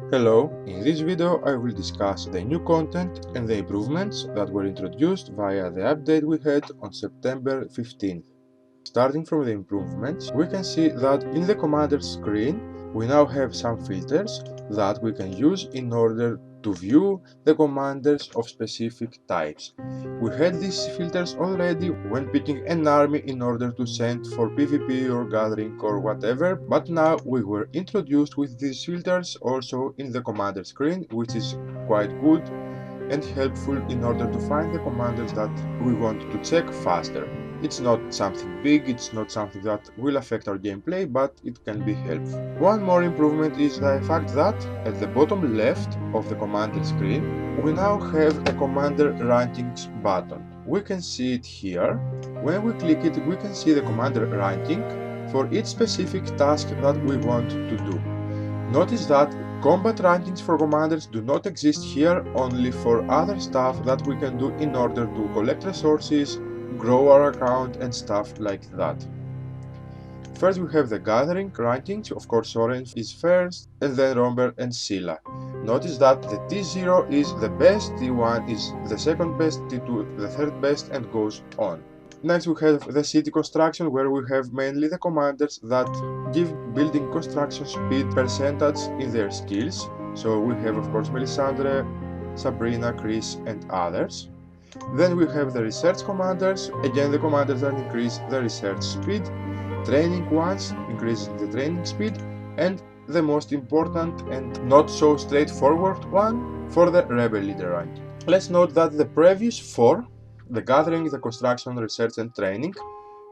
Hello, in this video I will discuss the new content and the improvements that were introduced via the update we had on September 15th. Starting from the improvements, we can see that in the commander screen we now have some filters that we can use in order to view the commanders of specific types. We had these filters already when picking an army in order to send for PvP or gathering or whatever, but now we were introduced with these filters also in the commander screen, which is quite good and helpful in order to find the commanders that we want to check faster. It's not something big, it's not something that will affect our gameplay, but it can be helpful. One more improvement is the fact that at the bottom left of the commander screen, we now have a commander rankings button. We can see it here. When we click it, we can see the commander ranking for each specific task that we want to do. Notice that combat rankings for commanders do not exist here, only for other stuff that we can do in order to collect resources, grow our account and stuff like that. First we have the gathering rankings, of course Soren is first, and then Romber and Scylla. Notice that the T0 is the best, T1 is the second best, T2 the third best, and goes on. Next we have the city construction, where we have mainly the commanders that give building construction speed percentage in their skills. So we have of course Melisandre, Sabrina, Chris and others. Then we have the research commanders, again the commanders that increase the research speed, training ones increasing the training speed, and the most important and not so straightforward one for the rebel leader rank. Let's note that the previous four, the gathering, the construction, research and training,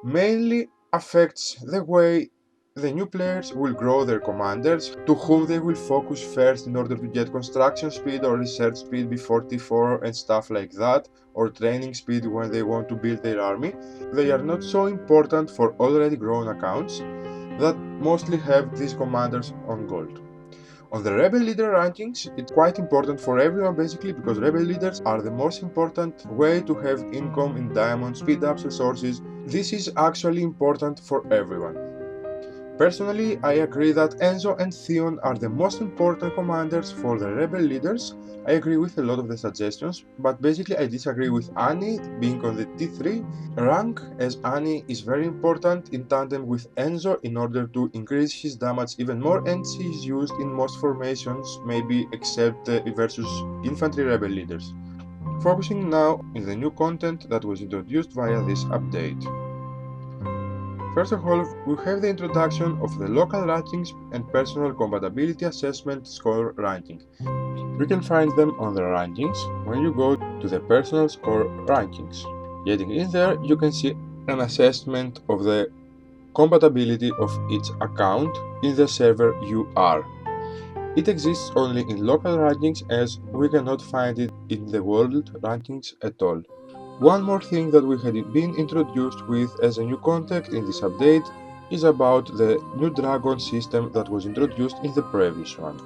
mainly affects the way the new players will grow their commanders, to whom they will focus first in order to get construction speed or research speed before T4 and stuff like that, or training speed when they want to build their army. They are not so important for already grown accounts that mostly have these commanders on gold. On the rebel leader rankings, it's quite important for everyone basically, because rebel leaders are the most important way to have income in diamonds, speed ups resources. This is actually important for everyone. Personally, I agree that Enzo and Theon are the most important commanders for the rebel leaders. I agree with a lot of the suggestions, but basically I disagree with Annie being on the T3 rank, as Annie is very important in tandem with Enzo in order to increase his damage even more, and she is used in most formations, maybe except versus infantry rebel leaders. Focusing now in the new content that was introduced via this update. First of all, we have the introduction of the local rankings and personal compatibility assessment score ranking. You can find them on the rankings when you go to the personal score rankings. Getting in there, you can see an assessment of the compatibility of each account in the server you are. It exists only in local rankings, as we cannot find it in the world rankings at all. One more thing that we had been introduced with as a new content in this update is about the new dragon system that was introduced in the previous one.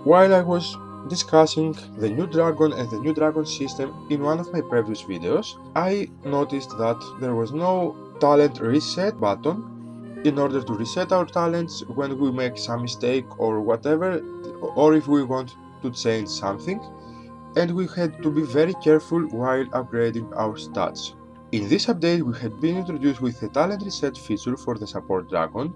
While I was discussing the new dragon and the new dragon system in one of my previous videos, I noticed that there was no talent reset button in order to reset our talents when we make some mistake or whatever, or if we want to change something, and we had to be very careful while upgrading our stats. In this update we had been introduced with a talent reset feature for the support dragon,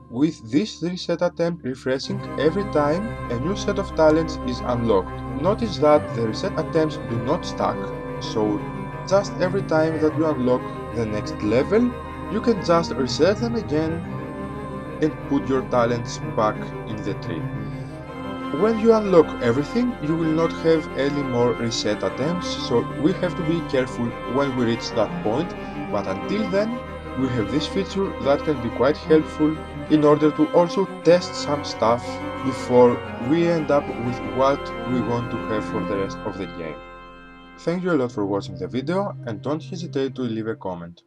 with this reset attempt refreshing every time a new set of talents is unlocked. Notice that the reset attempts do not stack, so just every time that you unlock the next level, you can just reset them again and put your talents back in the tree. When you unlock everything, you will not have any more reset attempts, so we have to be careful when we reach that point, but until then, we have this feature that can be quite helpful in order to also test some stuff before we end up with what we want to have for the rest of the game. Thank you a lot for watching the video, and don't hesitate to leave a comment.